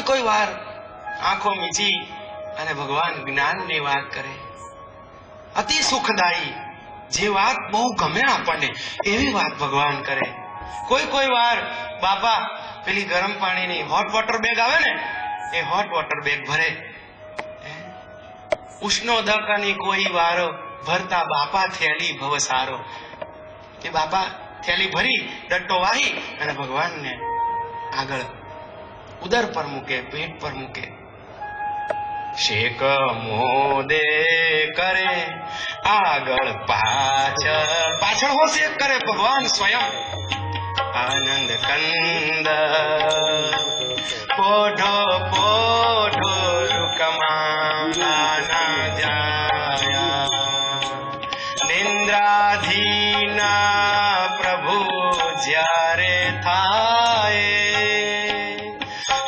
કોઈ કોઈ વાર આંખો મીચી અને ભગવાન જ્ઞાનની વાત કરે, અતિ સુખદાયી, જે વાત બહુ ગમે આપણને એવી વાત ભગવાન કરે. કોઈ કોઈ વાર બાપા પેલી ગરમ પાણીની હોટ વોટર બેગ આવે ને, એ હોટ વોટર બેગ ભરે. ઉષ્ણોદકની કોઈ વાર ભરતા બાપા થેલી ભવ સારો. એ બાપા થેલી ભરી ડટ્ટો વાહી અને ભગવાનને આગળ ઉદર પર મૂકે, પેટ પર મૂકે. શેક મોદે કરે આગળ પાછળ, પાછળ હો શેક કરે ભગવાન સ્વયં. આનંદ કંદ પોઢો પોઢો રૂકમાના જાયા, નિંદ્રાધીના પ્રભુ જ્યારે થાય,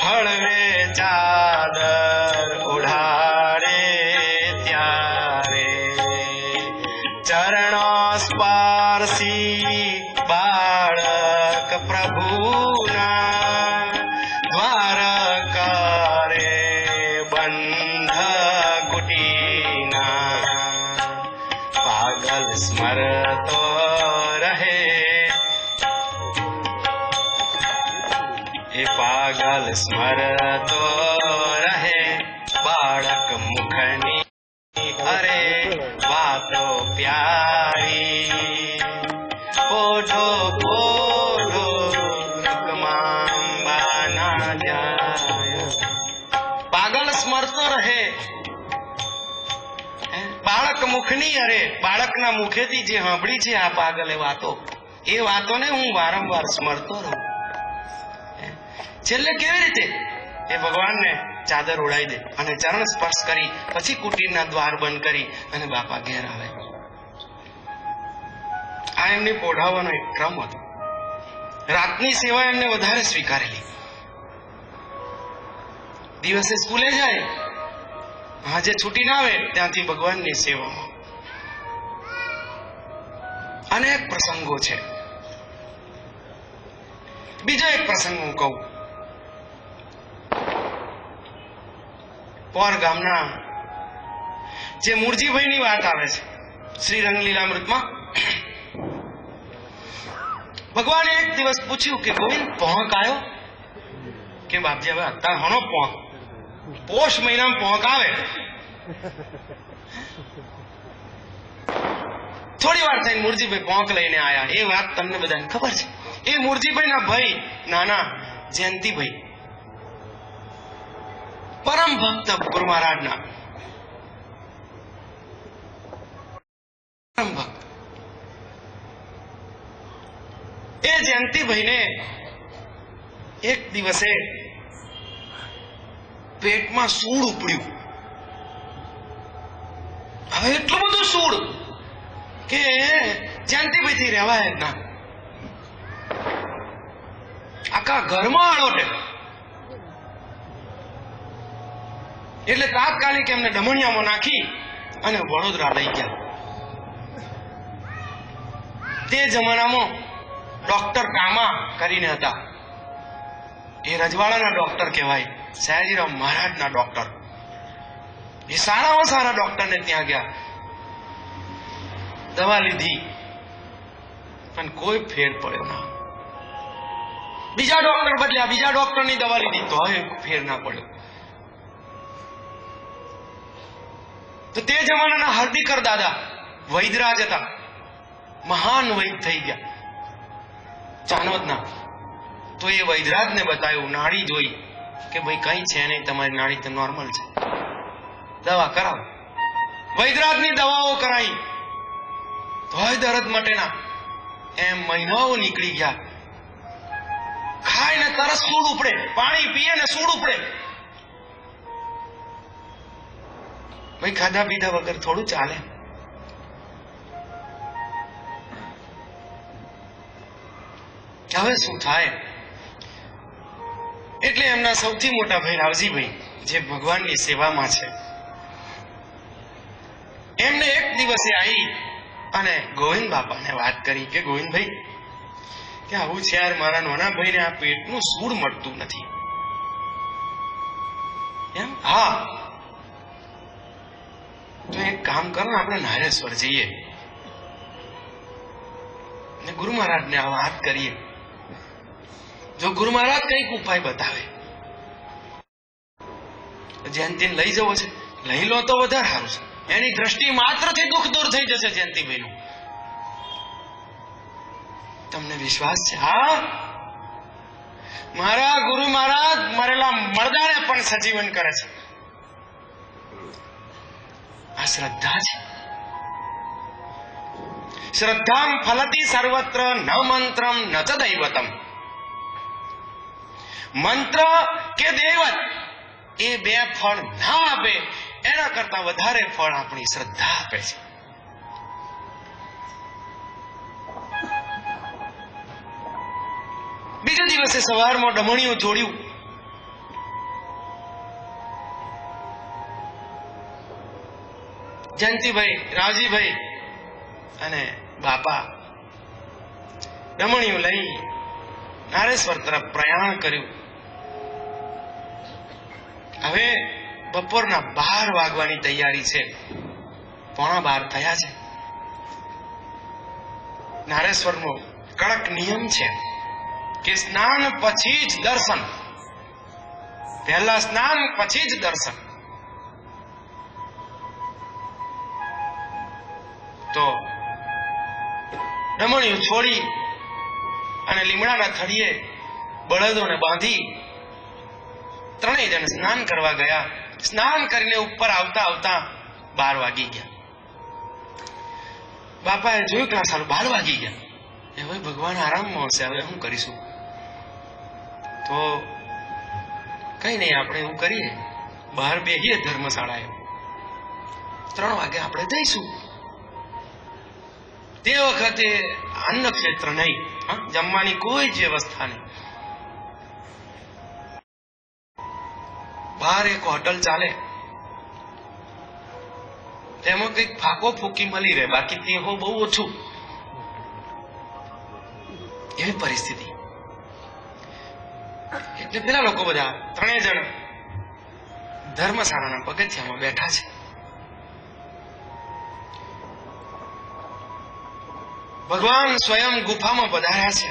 હળવે ચાદર ઉડાડે ત્યારે, ચરણો સ્પર્શી બાળક પ્રભુના, દ્વાર કરે બંધ કુટીના. પાગલ સ્મરતો રહે, એ પાગલ સ્મરતો રહે બાળક મુખની અરે વાતો પ્યારી. પોઢો પોઢો રૂકમાંબાના જાય, પાગલ સ્મરતો રહે બાળક મુખની અરે, બાળકના મુખેથી જે સાંભળી છે આ પાગલે વાતો, એ વાતોને હું વારંવાર સ્મરતો રહું. છેલ્લે કેવી રીતે એ ભગવાનને ચાદર ઉડાઈ દે અને ચરણ સ્પર્શ કરી પછી કુટીરના દ્વાર બંધ કરી અને બાપા ઘેર આવે. આ એમની પોઢાવાનો એક ક્રમ હતો. રાતની સેવા એમને વધારે સ્વીકારેલી. દિવસે સ્કૂલે જાય, આજે છૂટી ના આવે ત્યાંથી ભગવાનની સેવામાં. અનેક પ્રસંગો છે. બીજો એક પ્રસંગ હું કહું. પોર ગામના જે મૂળજીભાઈની વાત આવે છે શ્રી રંગલીલામૃતમાં. ભગવાને એક દિવસ પૂછ્યું કે ગોવિંદ પહોંક આવ્યો? કે બાપજી હવે અત્યારે હણો પહોંક, પોષ મહિનામાં પહોંક આવે. થોડી વાર થઈને મૂળજીભાઈ પહોંક લઈને આયા. એ વાત તમને બધાને ખબર છે. એ મૂળજીભાઈના ભાઈ નાના જયંતિભાઈ પરમ ભક્ત ગુરુ મહારાજના પરમ ભક્ત. એ જયંતિભાઈને એક દિવસે પેટમાં સૂળ ઉપડ્યું. હવે એટલું બધું સૂળ કે જયંતિભાઈ થી રહેવાય જ ના. આખા ઘરમાં આળોટે. એટલે તાત્કાલિક એમને ડમણિયામાં નાખી અને વડોદરા લઈ ગયા. તે જમાનામાં ડોક્ટર કામા કરીને હતા. એ રજવાડાના ડોક્ટર કહેવાય, સયાજીરાવ મહારાજના ડોક્ટર. એ સારામાં સારા ડોક્ટરને ત્યાં ગયા, દવા લીધી, પણ કોઈ ફેર પડ્યો ના. બીજા ડોક્ટર બદલ્યા, બીજા ડોક્ટરની દવા લીધી તો હવે ફેર ના પડ્યો. તો તે જમાનાના હરદીકર દાદા વૈદરાજ હતા, મહાન વૈદ થઈ ગયા ચાનોદના. તો એ વૈદરાજને બતાવ્યું, નાડી જોઈ કે ભાઈ કઈ છે નહીં, તમારી નાડી તો નોર્મલ છે, દવા કરાવો. વૈદરાજની દવાઓ કરાઈ તોય દર્દ મટેના. એમ મહિનાઓ નીકળી ગયા. ખાય ને તરત સૂળ ઉપડે, પાણી પીએ ને સૂળ ઉપડે. ભાઈ ખાધા પીધા વગર થોડું ચાલે. હવે શું થાય? એટલે એમના સૌથી મોટા ભાઈ રાવજીભાઈ, જે ભગવાનની સેવામાં છે, એમને એક દિવસે આવી અને ગોવિંદ બાપાને વાત કરી કે ગોવિંદભાઈ કે આવું છે યાર, મારા નાના ભાઈને આ પેટનું સૂળ મળતું નથી. એમ? હા, તો એક કામ કરો ને, આપણે નારેશ્વર જઈએ ને ગુરુ મહારાજને આ વાત કરીએ. જો ગુરુ મહારાજ કઈક ઉપાય બતાવે, જયંતિને લઈ જવો છે, લઈ લો તો વધારે સારું છે. એની દ્રષ્ટિ માત્રથી દુઃખ દૂર થઈ જશે જયંતિભાઈનું. તમને વિશ્વાસ છે? હા, મારા ગુરુ મહારાજ મરેલા મરદાને પણ સજીવન કરે છે. આ શ્રદ્ધા છે. શ્રદ્ધામ ફલતી સર્વત્ર ન મંત્રમ ન ચ દૈવતમ. મંત્ર કે દૈવત એ બે ફળ ના આપે, એના કરતા વધારે ફળ આપણી શ્રદ્ધા આપે છે. બીજા દિવસે સવારમાં ડમણીઓ જોડ્યું. જયંતિભાઈ, રાવજીભાઈ અને બાપા ડમણીઓ લઈ નારેશ્વર તરફ પ્રયાણ કર્યું. હવે બપોરના 12 વાગવાની તૈયારી છે. 11:15 થયા છે. નારેશ્વરનો કડક નિયમ છે કે સ્નાન પછી જ દર્શન. પહેલા સ્નાન પછી જ દર્શન. તો ડમણીઓ છોડી અને લીમડાના થળીએ બળદોને બાંધી ત્રણેય જણ સ્નાન કરવા ગયા. સ્નાન કરીને ઉપર આવતા આવતા 12 વાગી ગયા. બાપાએ જોયું કે સારું 12 વાગી ગયા. હવે ભગવાન આરામમાં હશે, હવે શું કરીશું? તો કઈ નહીં, આપણે એવું કરીએ, બહાર બેસીએ ધર્મશાળાએ, 3 વાગે આપણે જઈશું. તે વખતે અન્ન ક્ષેત્ર નહીં, જમવાની કોઈ જ વ્યવસ્થા નહીં. બહાર એક હોટલ ચાલે, તેમાં કઈક ફાકો ફૂકી મળી રહે, બાકી તે બહુ ઓછું. એવી પરિસ્થિતિ. એટલે પેલા લોકો બધા 3 જણ ધર્મશાળાના પગથિયામાં બેઠા છે. ભગવાન સ્વયં ગુફામાં પધાર્યા છે.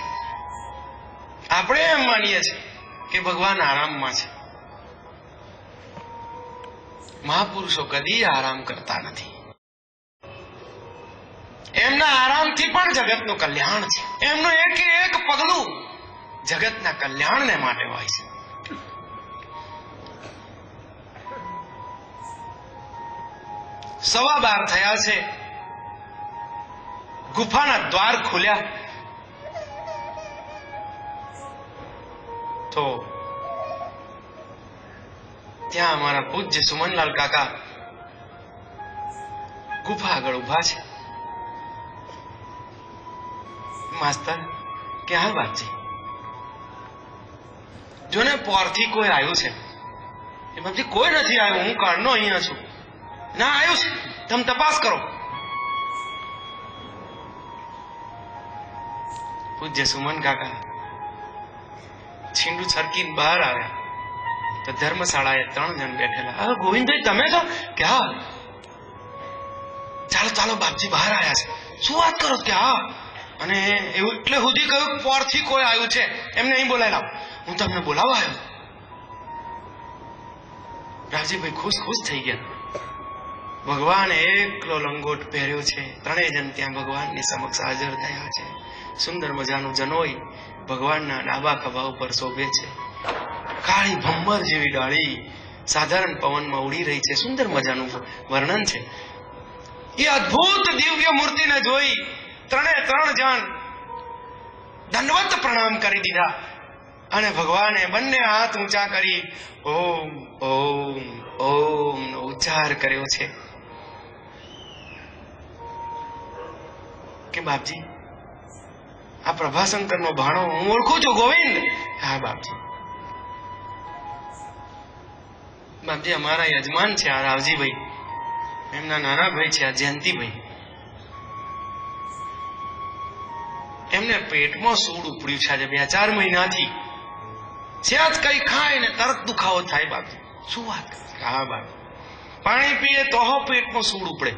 આપણે એમ માનીએ છીએ કે ભગવાન આરામમાં છે. મહાપુરુષો કદી આરામ કરતા નથી. એમના આરામથી પણ જગતનું કલ્યાણ છે. એમનું એક પગલું જગતના કલ્યાણને માટે હોય છે. સવા 12 થયા છે. ગુફાના દ્વાર ખુલ્યા તો ત્યાં અમારા પૂજ્ય સુમનલાલ કાકા ગુફા આગળ ઉભા છે. માસ્તર કે હા બાપજી, જો ને પોરથી કોઈ આવ્યું છે. એ બાપજી કોઈ નથી આવ્યું, હું કાળનો અહીંયા છું. ના આવ્યું છે, તમે તપાસ કરો. પૂજ્ય સુમન કાકા છીંડું છરકીને બહાર આવ્યા તો ધર્મશાળાએ 3 જણ બેઠેલા. હવે ગોવિંદભાઈ તમે તો કે હા, ચાલો ચાલો બાપજી બહાર આવ્યા છે. શું વાત કરો કે હા? અને એવું એટલે સુધી કહ્યું પોરથી કોઈ આવ્યું છે, એમને અહીં બોલાવી લાવો. હું તમને બોલાવવા આવ્યો. રાવજીભાઈ ખુશ થઈ ગયા. ભગવાને એકલો લંગોટ પહેર્યો છે. 3 જણ ત્યાં ભગવાનની સમક્ષ હાજર થયા છે. સુંદર મજાનું જનોઈ ભગવાનના ડાબા ખભા ઉપર શોભે છે. કાળી ભમ્બર જેવી ડાળી સાધારણ પવનમાં ઉડી રહી છે. સુંદર મજાનું વર્ણન છે. એ અદ્ભુત દિવ્ય મૂર્તિને જોઈ 3 જણ દંડવત પ્રણામ કરી દીધા અને ભગવાને બંને હાથ ઊંચા કરી ઓમ ઓમ ઓમ નો ઉચ્ચાર કર્યો છે કે બાપજી, આ પ્રભાશંકર નો ભાણો હું ઓળખું છું ગોવિંદ. હા બાપજી. બાપજી અમારા યજમાન છે આ રાવજીભાઈ, એમના નાના ભાઈ છે આ જયંતિભાઈ. એમને પેટમાં સૂળ ઉપડ્યું છે આજે 2-4 મહિનાથી. જ્યાં જ કઈ ખાય ને તરત દુખાવો થાય બાપજી. શું વાત કરે? હા બાપ, પાણી પીએ તો પેટમાં સૂળ ઉપડે.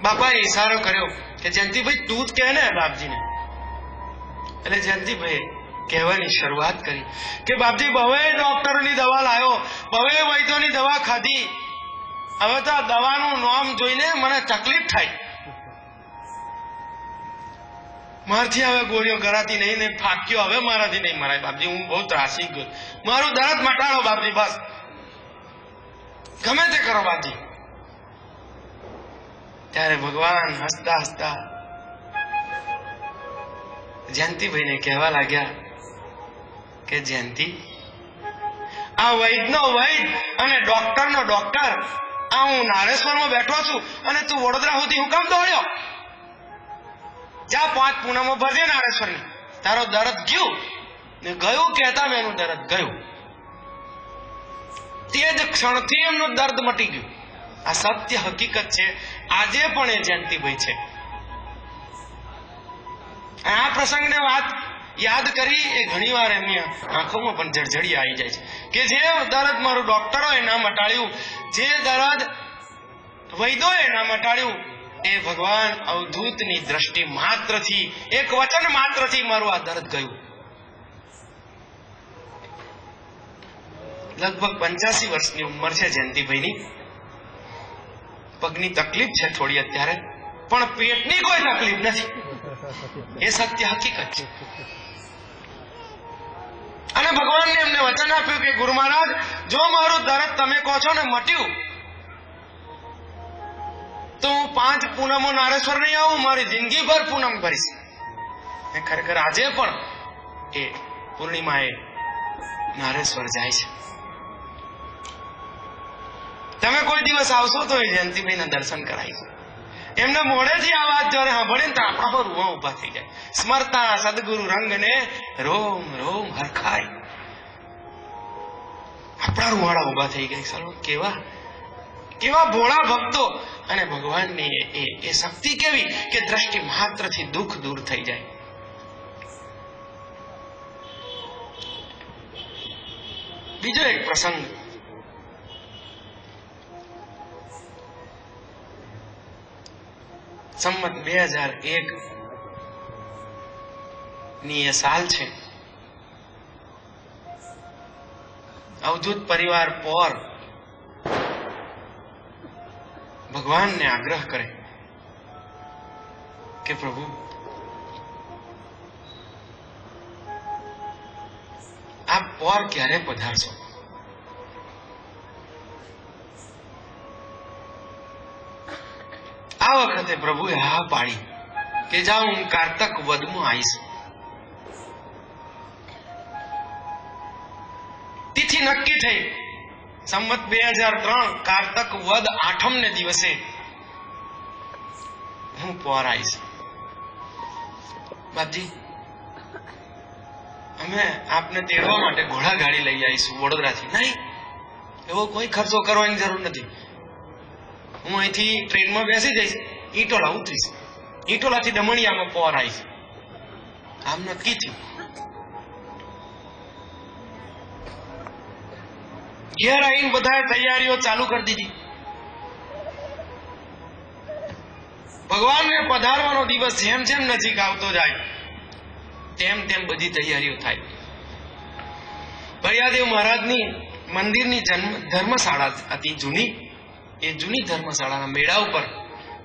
બાપાએ ઈશારો કર્યો કે જયંતિભાઈ દૂધ કહે ને બાપજીને. એટલે જયંતિભાઈ કહેવાની શરૂઆત કરી કે બાપજી બહુ ડોક્ટરોની દવા લાવ્યો, બહુ વૈદ્યોની દવા ખાધી, હવે તો આ દવાનું નામ જોઈને મને તકલીફ થાય. મારથી હવે ગોળીઓ કરાતી નહીં ને ફાક્યો હવે મારાથી નહીં મરાય બાપજી, હું બહુ ત્રાસી ગયો, મારું દર્દ મટાડો બાપજી, બસ ગમે તે કરો બાપજી. ત્યારે ભગવાન હસતા હસતા જયંતિભાઈને કહેવા લાગ્યા કે જયંતિ, આ વૈદનો વૈદ અને ડોક્ટરનો ડોક્ટર, આ હું નારેશ્વરમાં બેઠો છું અને તું વડોદરા સુધી હું કામ દોડ્યો? જા 5 પૂનમો ભરજે નારેશ્વરની. તારો દર્દ ગયું ને ગયું કહેતા મેં એનું દર્દ ગયું. તે જ ક્ષણથી એમનું દર્દ મટી ગયું. આ સત્ય હકીકત છે. આજે પણ એ જયંતિભાઈ છે. આ પ્રસંગને વાત યાદ કરી એ ઘણી વાર એમની આંખોમાં પણ જળજળી આવી જાય છે કે જે દર્દ મારું ડોક્ટરોએ ના મટાડ્યું, જે દર્દ વૈદ્યોએ ના મટાડ્યું, એ ભગવાન અવધૂતની દ્રષ્ટિ માત્રથી, એક વચન માત્રથી મારું આ દર્દ ગયું. લગભગ 85 વર્ષની ઉંમર છે જયંતિભાઈની. પગની તકલીફ છે થોડી અત્યારે, પણ પેટની કોઈ તકલીફ નથી. એ સત્ય હકીકત છે. અને ભગવાનને એમને વચન આપ્યું કે ગુરુ મહારાજ, જો મારું દર્દ તમે કહો છો ને મટ્યું તો હું 5 પૂનમો નારેશ્વર નહીં આવું, મારી જિંદગીભર પૂનમ ભરીશ. ખરેખર આજે પણ એ પૂર્ણિમાએ નારેશ્વર જાય છે. તમે કોઈ દિવસ આવશો તો એ જયંતિભાઈના દર્શન કરાવીશું. એમના મોઢેથી આ વાત જયારે સાંભળે ને તો આપણા પર રૂવા ઉભા થઈ જાય. સ્મરતા સદગુરુ રંગને રોમ રોમ હરખાય. આપણા રૂવાડા ઉભા થઈ ગયા. ચાલો કેવા કેવા ભોળા ભક્તો. અને ભગવાનની એ શક્તિ કેવી કે દ્રષ્ટિ માત્રથી દુઃખ દૂર થઈ જાય. બીજો એક પ્રસંગ, સંમત 2001 ની એ સાલ છે. અવધૂત પરિવાર પોર ભગવાનને આગ્રહ કરે કે પ્રભુ, આપ પોર ક્યારે પધારશો? આ વખતે પ્રભુએ હા પાડી કે જાઓ, હું કારતક વદમાં આવીશ. તિથિ નક્કી થઈ. સંમત 2003 કારતક વદ 8મ ને દિવસે હું પોર આવીશ. બાપજી, અમે આપને તેડવા માટે ઘોડા ગાડી લઈ આવીશું વડોદરાથી. નહીં, એવો કોઈ ખર્ચો કરવાની જરૂર નથી. હું અહીંથી ટ્રેનમાં બેસી જઈશ, ઈટોલા ઉતરીશ, ઈટોલાથી દમણિયામાં પોર આવીશ. આમ નક્કી થયું. ઘેર આવીને બધાએ તૈયારીઓ ચાલુ કરી દીધી. ભગવાનને પધારવાનો દિવસ જેમ જેમ નજીક આવતો જાય તેમ તેમ બધી તૈયારીઓ થાય. ભૈયાદેવ મહારાજની મંદિરની ધર્મશાળા હતી જૂની. એ જૂની ધર્મશાળાના મેળા ઉપર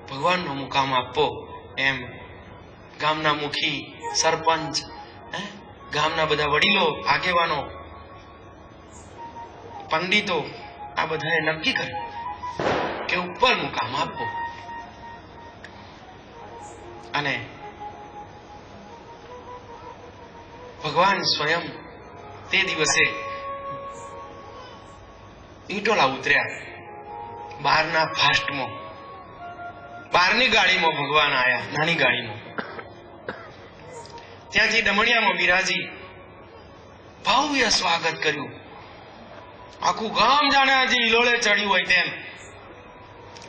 ભગવાનનો મુકામ આપવો એમ ગામના મુખી, સરપંચ, ગામના બધા વડીલો, આગેવાનો, પંડિતો આ બધાએ નક્કી કર્યું કે ઉપર મુકામ આપવો. અને ભગવાન સ્વયં તે દિવસે ઈટોલા ઉતર્યા. 12ના ફાસ્ટમાં, 12ની ગાડીમાં ભગવાન આયા, નાની ગાડીમાં. ત્યાંથી દમણિયામાં બિરાજી ભવ્ય સ્વાગત કર્યું. આખું ગામ જાણે આજે હિલોળે ચડ્યું હોય તેમ.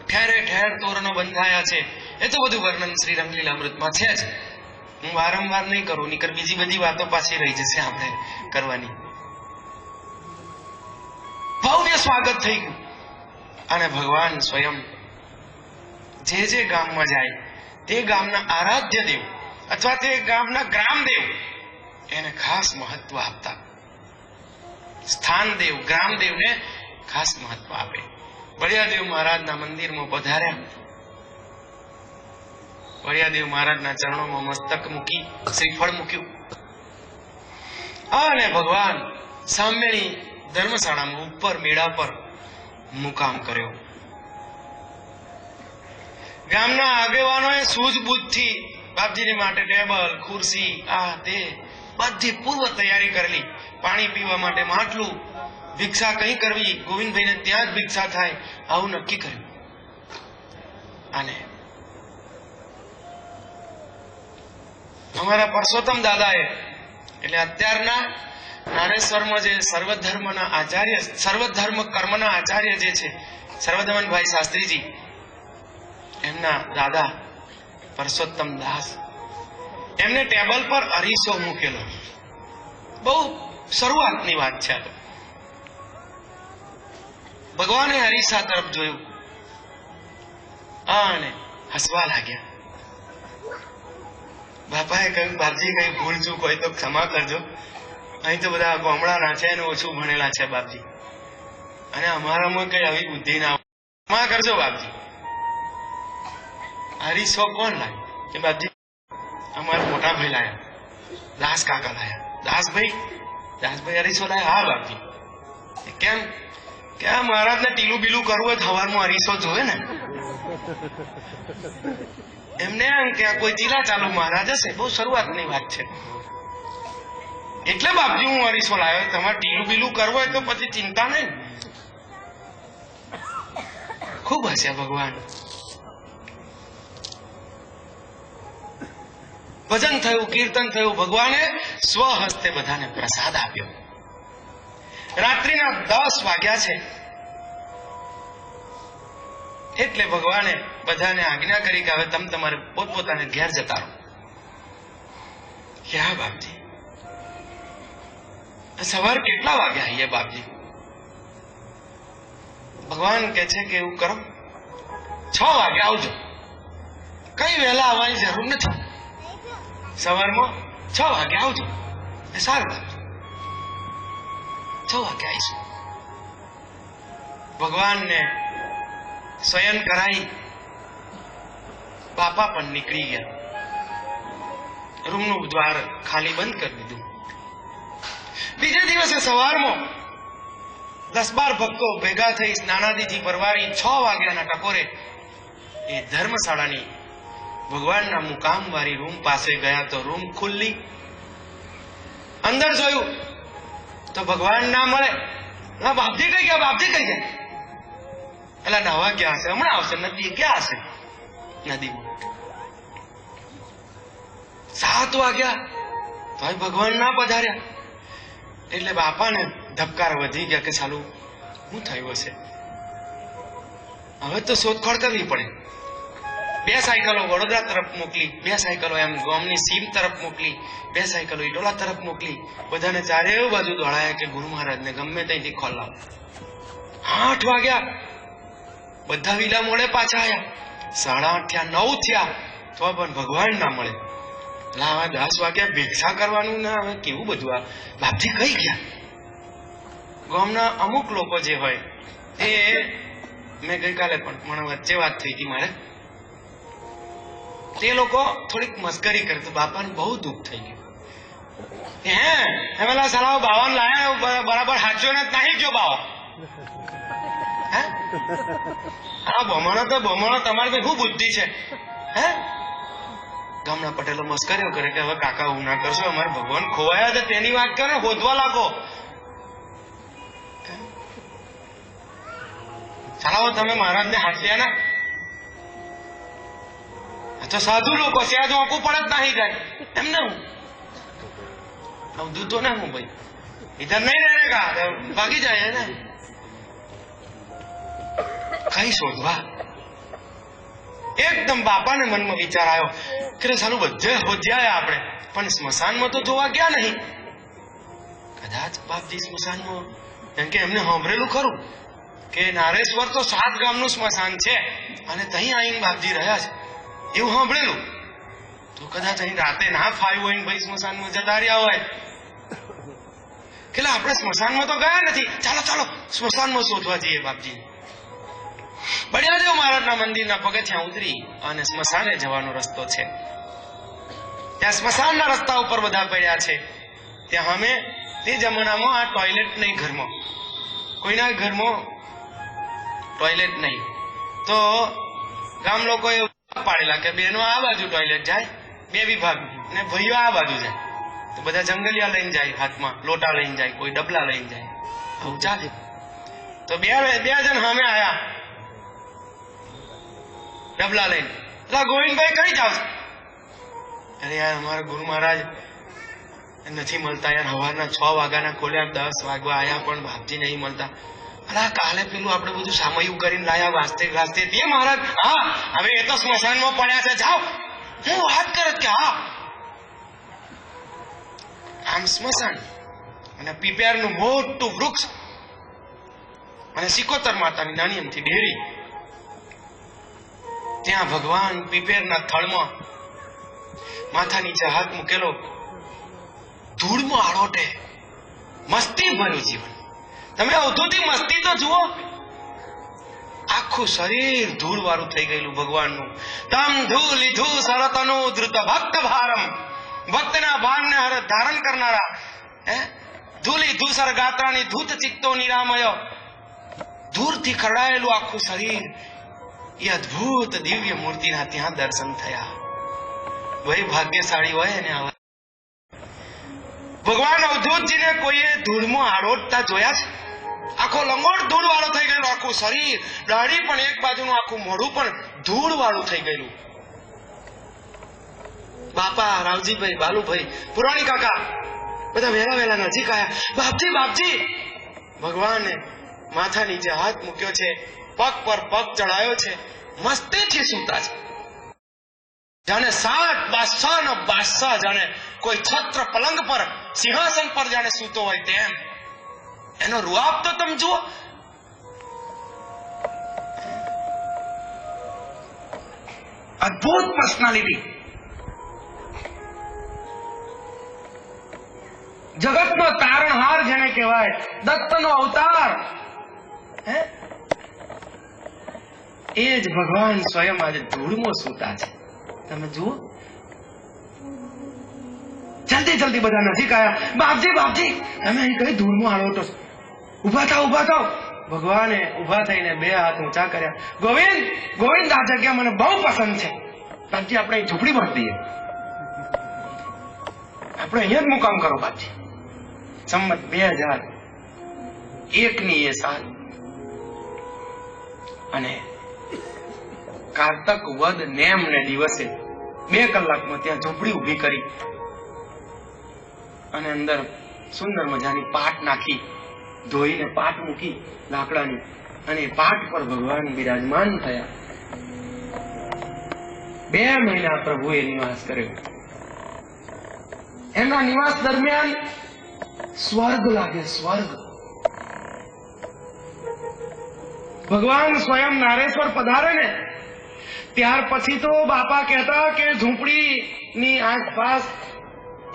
ઠેરે ઠેર તોરણો બંધાયા છે. એ તો બધું વર્ણન શ્રી રંગલીલામૃતમાં છે જ. હું વારંવાર નહીં કરું, નીકળ બીજી બધી વાતો પાછી રહી જશે આપણે કરવાની. ભવ્ય સ્વાગત થઈ ગયું અને ભગવાન સ્વયં જે ગામમાં જાય તે ગામના આરાધ્ય દેવ અથવા તે ગામના ગ્રામદેવ એને ખાસ મહત્વ આપતા. સ્થાન દેવ, ગ્રામદેવને ખાસ મહત્વ આપે. વળિયાદેવ મહારાજના મંદિરમાં પધાર્યા. વળિયાદેવ મહારાજના ચરણોમાં મસ્તક મૂકી શ્રીફળ મૂક્યું અને ભગવાન સામેની ધર્મશાળામાં ઉપર મેળા પર મુકામ કર્યો. ગામના આગેવાનોએ સૂઝબૂઝથી બાપજીની માટે ટેબલ, ખુરશી, આ તે બધી પૂર્વ તૈયારી કરેલી. પાણી પીવા માટે માટલું, ભિક્ષા કઈ કરવી, ગોવિંદભાઈને ત્યાં જ ભિક્ષા થાય, આવું નક્કી કર્યું. અને અમારા પરસોત્તમ દાદાએ એટલે અત્યારના નારેશ્વરમાં જે સર્વધર્મના આચાર્ય, સર્વધર્મ કર્મના આચાર્ય જે છે સર્વધમનભાઈ શાસ્ત્રીજી, એમના દાદા પરસોત્તમ દાસ, એમને ટેબલ પર અરીસો મૂકેલો. બહુ શરૂઆતની વાત છે. ભગવાને અરીસા તરફ જોયું અને હસવા લાગ્યા. બાપાએ કહ્યું, બાપજી કઈ ભૂલ ચૂક હોય તો ક્ષમા કરજો, અહીં તો બધા ગામડાના છે અને ઓછું ભણેલા છે બાપજી, અને અમારામાં કઈ આવી બુદ્ધિ ના, ક્ષમા કરજો બાપજી. અરીસો કોણ લાવ્યું? કે બાપજી અમારા મોટા ભાઈ લાયા, દાસ કાકા લાયા. દાસભાઈ અરીસો લાયા? હા બાપજી. કેમ? કે આ મહારાજને ટીલું બીલું કરવું હોય સવારમાં અરીસો જોવે ને, એમને એમ કે કોઈ ટીલા ચાલુ મહારાજ હશે. બહુ શરૂઆતની વાત છે. એટલે બાપજી હું અરીસો લાવ્યો. તમારે ટીલું બીલું કરવું હોય તો પછી ચિંતા નહીં. ખૂબ હસ્યા ભગવાન. ભજન થયું, કીર્તન થયું. ભગવાને સ્વહસ્તે બધાને પ્રસાદ આપ્યો. રાત્રિના 10 વાગ્યા છે એટલે ભગવાને બધાને આજ્ઞા કરી કે હવે તમે તમારે પોતપોતાને ઘેર જતા રહો. ક્યાં બાપજી? સવાર કેટલા વાગ્યા આવીએ બાપજી? ભગવાન કે છે કે એવું કરો, 6 વાગે આવજો. કઈ વહેલા આવવાની જરૂર નથી. સવારમાં 6 વાગે આવજો. સારું, 6 વાગે આવીશું. ભગવાનને શયન કરાઈ બાપા પણ નીકળી ગયા. રૂમનું દ્વાર ખાલી બંધ કરી દીધું. બીજા દિવસે સવારમાં 10-12 ભક્તો ભેગા થઈ સ્નાનાદિથી પરવારી 6 વાગ્યાના ટકોરે એ ધર્મશાળાની ભગવાનના મુકામ વાળી રૂમ પાસે ગયા તો રૂમ ખુલ્લી. અંદર જોયું તો ભગવાન ના મળે. બાપજી કઈ ગયા? બાપજી કઈ ગયા? એટલે નાવા ક્યાં હશે? હમણાં આવશે. નદી ક્યાં હશે? નદીમાં. 7 વાગ્યા તો ભગવાન ના પધાર્યા. એટલે બાપાને ધબકાર વધી ગયા કે ચાલુ શું થયું હશે? હવે તો શોધખોળ કરવી પડે. 2 સાયકલો વડોદરા તરફ મોકલી, 2 સાયકલો એમ ગામની સીમ તરફ મોકલી, 2 સાયકલો ઇટોલા તરફ મોકલી. બધાને ચારે બાજુ દોડાયા કે ગુરુ મહારાજને ગમે ત્યાંથી ખોલ લાવો. 8 વાગ્યા બધા વિલા મોડે પાછા આવ્યા. 8:30 થયા, 9 થયા તો પણ ભગવાન ના મળે. લાવા 10 વાગ્યા ભિક્ષા કરવાનું ના. હવે કેવું બધું આ બાપજી કઈ ગયા? ગામના અમુક લોકો જે હોય એ, મેં ગઈકાલે પણ મને વચ્ચે વાત થઈ હતી મારે, તે લોકો થોડીક મસ્કરી કરે તો બાપાને બહુ દુઃખ થઈ ગયું. પેલા સાલા બાવાને લાયા બરાબર હાચ્યો ને નહીં જો બાવા. બમણો તો બમણો, તમારે શું બુદ્ધિ છે? ગામના પટેલો મસ્કરીઓ કરે કે હવે કાકા હું ના કરશો, અમારે ભગવાન ખોવાયા હતા તેની વાત કરો, હોદવા લાગો. ચાલો તમે મહારાજને હાથ લ્યા ના. તો સાધુ લોકો છે, આજ વાંકું પડે જ નહીં જાય એમને. હું દૂધો ને હું ભાઈ ઇધર નહીં રહેગા, ભાગી જાય ને. કઈ શોધવા? એકદમ બાપાને મનમાં વિચાર આવ્યો કે સાલું બધે હોજ્યા આપણે, પણ સ્મશાનમાં તો જોવા ગયા નહીં. કદાચ બાપજી સ્મશાનમાં, કેમ કે એમને સાંભળેલું ખરું કે નારેશ્વર તો 7 ગામનું સ્મશાન છે અને ત્યાં આવીને બાપજી રહ્યા છે, એવું સાંભળેલું. તો કદાચ અહીં રાતે ના ફાયું હોય ને ભાઈ સ્મશાનમાં જતા રહ્યા હોય કે આપણે સ્મશાનમાં તો ગયા નથી, ચાલો ચાલો સ્મશાનમાં શોધવા જઈએ. બાપજી બળિયાદેવ મહારાજના મંદિરના પગથિયાં ઉતરી અને સ્મશાને જવાનો રસ્તો છે. ત્યાં સ્મશાનના રસ્તા ઉપર બધા પડ્યા છે. ત્યાં અમે તે જમાનામાં આ ટોયલેટ નહીં, ઘરમાં કોઈના ઘરમાં ટોયલેટ નહીં, તો ગામ લોકોએ પાડેલા કે બહેનો આ બાજુ ટોયલેટ જાય, 2 વિભાગ, અને ભાઈઓ આ બાજુ જાય. તો બધા જંગલિયા લઈને જાય, હાથમાં લોટા લઈને જાય, કોઈ ડબલા લઈને જાય, આવું ચાલે. તો બે જણ સામે આયા ડબલા લઈને. એટલે ગોવિંદભાઈ કઈ જાવ છો? અરે યાર અમારા ગુરુ મહારાજ નથી મળતા યાર, સવારના 6 વાગ્યાના ખોલ્યા, 10 વાગવા આયા પણ બાપજી નહીં મળતા. અલા કાલે પેલું આપણે બધું સામયું કરીને લાયા વાસ્તે વાસ્તે તે મહારાજ. હા હવે એ તો સ્મશાનમાં પડ્યા છે, જાઓ. હું વાત કરત કે હા આમ સ્મશાન અને પીપેરનું મોટું વૃક્ષ અને સિકોતર માતાની નાની એમથી ડેરી. ત્યાં ભગવાન પીપેરના થળમાં માથા નીચે હાથ મૂકેલો, ધૂળમાં આળોટે, મસ્તી ભર્યું જીવન. તમે અવધૂતથી મસ્તી તો જુઓ, આખું શરીર ધૂળ વાળું થઈ ગયેલું ભગવાનનું. તમ ધૂ લીધું સરતનું ધૃત ભક્ત ભારમ, ભક્તના ભાનને હર ધારણ કરનારા, ધૂલી ધૂસર ગાત્રાની ધૂત ચિત્તો નિરામય, ધૂળથી ખરડાયેલું આખું શરીર, એ અદ્ભુત દિવ્ય મૂર્તિના ત્યાં દર્શન થયા. ભાઈ ભાગ્યશાળી હોય ને આવા ભગવાન અવધૂતજીને કોઈએ ધૂળમાં આરોટતા જોયા છે? આખો લંગોટ ધૂળ વાળો થઈ ગયેલો, આખું શરીર, દાઢી પણ એક બાજુનું, આખું મોઢું પણ ધૂળ વાળું થઈ ગયેલું. બાપા રાવજીભાઈ, બાલુભાઈ, પુરાણી કાકા બધા વહેલા નજીક આવ્યા. બાપજી બાપજી, ભગવાને માથા નીચે હાથ મૂક્યો છે, પગ પર પગ ચડાયો છે, મસ્તીથી સૂતા છે. જાણે 7 બાદશાહ નો બાદશાહ, જાણે કોઈ છત્ર પલંગ પર સિંહાસન પર જાણે સૂતો હોય તેમ. એનો રૂઆબ તો તમે જુઓ. અદ્ભુત પર્સનાલિટી, જગતનો તારણહાર જેને કહેવાય, દત્તનો અવતાર, એ જ ભગવાન સ્વયં આજે ધૂળમાં સૂતા છે. તમે જુઓ. જલ્દી જલ્દી બધા નજીક આવ્યા. બાપજી બાપજી, તમે અહીં કઈ ધૂળમાં આળોટો છો? ઉભા થાવ, ઉભા થાવ. ભગવાને ઉભા થઈને 2 હાથ ઊંચા કર્યા. ગોવિંદ ગોવિંદ, આ જગ્યા મને બહુ પસંદ છે. બાપજી આપણે અહીં ઝૂંપડી બાંધી દઈએ, આપણે અહીંયા જ મુકામ કરો બાપજી. સંમત 2001 ની એ સાલ અને કારતક વદ નેમ ને દિવસે 2 કલાકમાં ત્યાં ઝૂંપડી ઉભી કરી અને અંદર સુંદર મજાની પાટ નાખી, ધોઈને પાટ મૂકી લાકડાની, અને પાટ પર ભગવાન બિરાજમાન થયા. 2 મહિના પ્રભુએ નિવાસ કર્યો. એમના નિવાસ દરમિયાન સ્વર્ગ લાગે, સ્વર્ગ. ભગવાન સ્વયં નારેશ્વર પધારે ને ત્યાર પછી તો બાપા કહેતા કે ઝૂંપડીની આસપાસ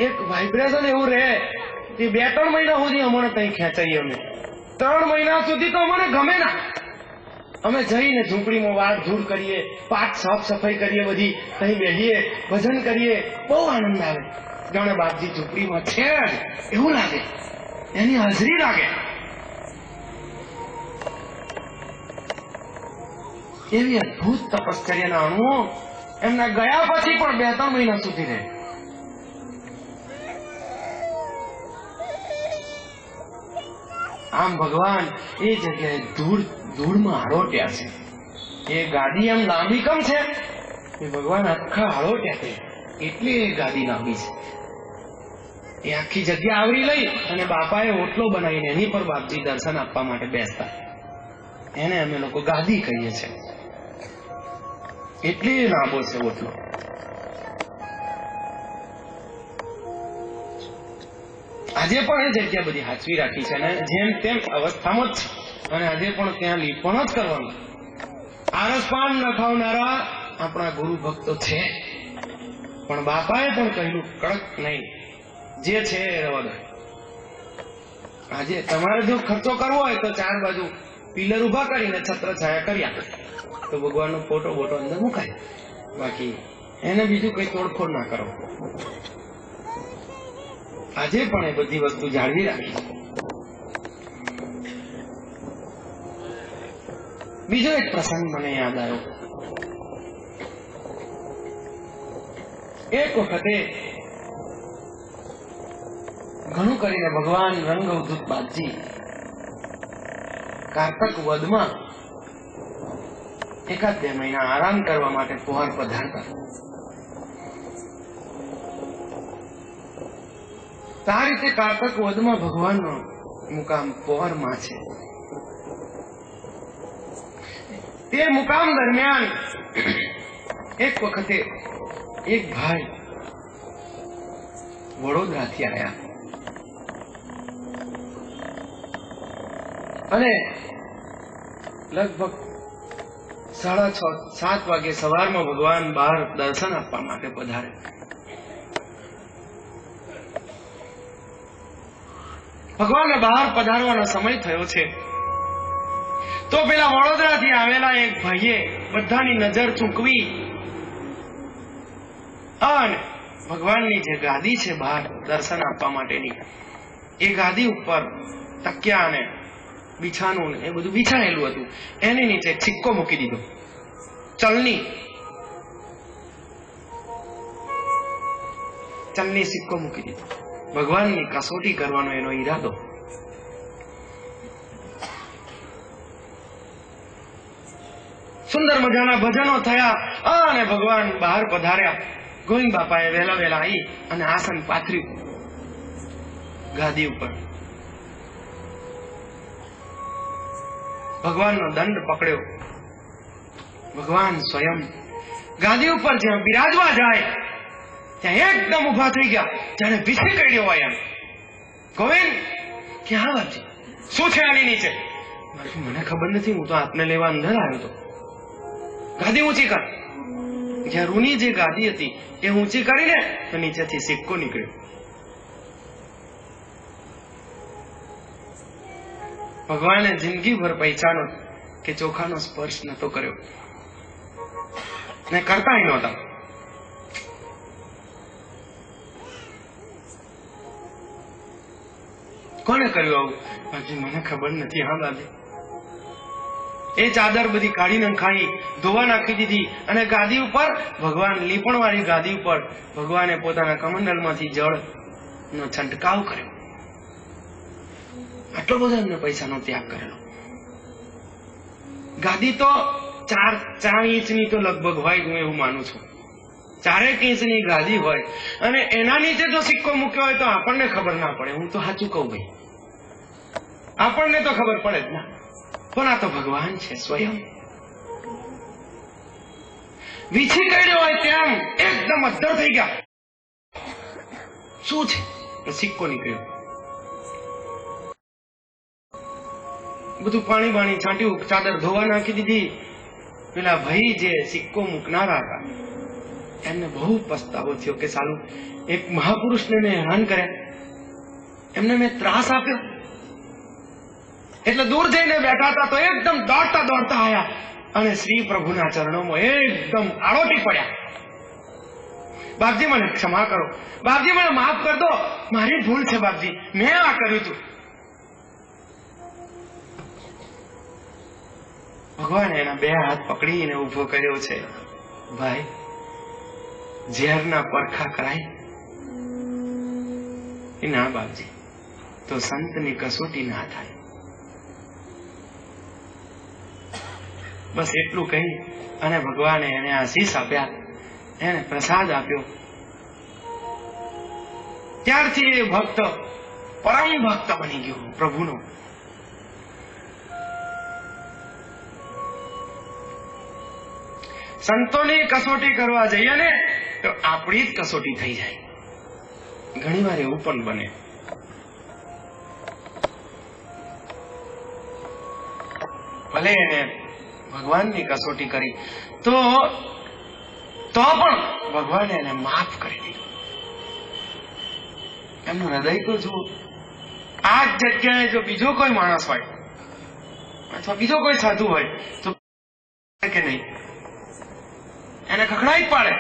એક વાઇબ્રેશન એવું રહે કે 2-3 મહિના સુધી અમને ત્યાં ખેંચાઈએ. અમે 3 મહિના સુધી તો અમને ગમે ના. અમે જઈને ઝૂંપડીમાં વાત ધૂળ કરીએ, પાટ સાફ સફાઈ કરીએ, બધી ત્યાં બેસીએ, ભજન કરીએ, બહુ આનંદ આવે. જાણે બાપજી ઝૂંપડીમાં છે એવું લાગે, એની હાજરી લાગે. એવી અદભુત તપશ્ચર્યાના અણુઓ એમના ગયા પછી પણ 2-3 મહિના સુધી રહે. આમ ભગવાન એ જગ્યાએ ધૂળમાં હળોટ્યા છે. એ ગાદી એમ લાંબી કમ છે એ ભગવાન આખા હળોટ્યા છે, એટલી એ ગાદી લાંબી છે. એ આખી જગ્યા આવરી લઈ અને બાપાએ ઓટલો બનાવીને એની પર બાપજી દર્શન આપવા માટે બેસતા. એને અમે લોકો ગાદી કહીએ છીએ. એટલી લાંબો છે ઓટલો. આજે પણ એ જગ્યા બધી હાચવી રાખી છે અને જેમ તેમ અવસ્થામાં જ છે અને આજે પણ ત્યાં લીપણો જ કરવાનું. આરસપાન ન ખાવનારા આપણા ગુરુ ભક્તો છે, પણ બાપાએ પણ કહ્યું કડક નહીં, જે છે એ રહેવા દો. આજે તમારે જો ખર્ચો કરવો હોય તો 4 બાજુ પિલર ઉભા કરીને છત્ર છાયા કર્યા તો ભગવાનનો ફોટો બોટો અંદર મુકાય, બાકી એને બીજું કઈ તોડફોડ ના કરો. આજે પણ એ બધી વસ્તુ જાળવી રાખી. બીજો એક પ્રસંગ મને યાદ આવ્યો. એક વખતે ઘણું કરીને ભગવાન રંગ અવધૂત બાપજી કારતક વદમાં 1-2 મહિના આરામ કરવા માટે પોહર પધારતા. આ રીતે કારતક વદમાં ભગવાનનો મુકામ પોહરમાં છે. તે મુકામ દરમિયાન એક વખતે એક ભાઈ વડોદરાથી આવ્યા અને લગભગ 6:30-7 વાગે સવારમાં ભગવાન બહાર દર્શન આપવા માટે પધારે. ભગવાનને બહાર પધારવાનો સમય થયો છે તો પેલા વડોદરાથી આવેલા એક ભાઈએ બધાની નજર ચૂકવી અને ભગવાનની જે ગાદી છે બહાર દર્શન આપવા માટેની, એ ગાદી ઉપર તકિયા અને બિછાનું એ બધું બિછાયેલું હતું, એની નીચે એક સિક્કો મૂકી દીધો. ચલની સિક્કો મૂકી દીધો. ભગવાનની કસોટી કરવાનો એનો ઈરાદો. સુંદર મજાના ભજનો થયા અને ભગવાન બહાર પધાર્યા. ગોવિંદ બાપાએ વહેલા આવી અને આસન પાથર્યું ગાદી ઉપર. ભગવાનનો દંડ પકડ્યો. ભગવાન સ્વયં ગાદી ઉપર જ્યાં બિરાજવા જાય ત્યાં એકદમ ઉભા થઈ ગયા, જાણે વિસી કાઢ્યો હોય એમ. ગોવિંદ, ક્યાં બાપજી, શું છે આની નીચે? મને ખબર નથી, હું તો આપને લેવા અંદર આવ્યો હતો. ગાદી ઊંચી કર. જ્યાં રૂની જે ગાદી હતી એ ઊંચી કરીને તો નીચેથી સિક્કો નીકળ્યો. ભગવાને જિંદગીભર પહેચાનો કે ચોખાનો સ્પર્શ નતો કર્યો ને કરતા નહોતા. કોને કર્યું આવું? બાકી મને ખબર નથી. હા બાબી, એ ચાદર બધી કાઢી નખાઈ, ધોવા નાખી દીધી અને ગાદી ઉપર ભગવાન લીપણ વાળી ગાદી ઉપર ભગવાને પોતાના કમંડલમાંથી જળનો છંટકાવ કર્યો. આટલો બધો એમને પૈસાનો ત્યાગ કરેલો. ગાદી તો 4 ઇંચની તો લગભગ હોય, હું એવું માનું છું. 4 ઇંચની ગાદી હોય અને એના નીચે જો સિક્કો મૂક્યો હોય તો આપણને ખબર ના પડે. હું તો સાચું કહું ભાઈ, આપણને તો ખબર પડે જ ના, પણ આ તો ભગવાન છે સ્વયં. વીછી કાઢ્યો હોય તેમ એકદમ અદ્ધર થઈ ગયા. શું છે? સિક્કો નીકળ્યો. બધું પાણી છાંટ્યું, ચાદર ધોવા નાખી દીધી. પેલા ભાઈ જે સિક્કો મૂકનારા હતા એમને બહુ પસ્તાવો થયો કે સાલું એક મહાપુરુષને મેં હેરાન કર્યા, એમને મેં ત્રાસ આપ્યો. એટલે દૂર જઈને બેઠા હતા તો એકદમ દોડતા આવ્યા અને શ્રી પ્રભુના ચરણોમાં એકદમ આળોટી પડ્યા. બાપજી, મને ક્ષમા કરો. બાપજી, મને માફ કર દો. મારી ભૂલ છે બાપજી, મેં આ કર્યું હતું. ભગવાને એના 2 હાથ પકડીને ઉભો કર્યો છે. ભાઈ, ઝેરના પરખા કરાય ના બાપજી, તો સંતની કસોટી ના થાય. બસ એટલું કહી અને ભગવાને એને આશીષ આપ્યા, એને પ્રસાદ આપ્યો. ત્યારથી એ ભક્ત પરમ ભક્ત બની ગયો પ્રભુનો. સંતોની કસોટી કરવા જઈએ ને તો આપણી જ કસોટી થઈ જાય. ઘણી વાર એવું પણ બને. ભલે એને ભગવાનની કસોટી કરી તો પણ ભગવાને એને માફ કરી દીધું. એમનું હૃદય તો જુઓ. આ જ જગ્યાએ જો બીજો કોઈ માણસ હોય અથવા બીજો કોઈ સાધુ હોય તો કે નહીં, એને ખખડાઈ જ પાડે,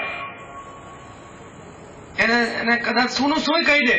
એને કદાચ શું કહી દે,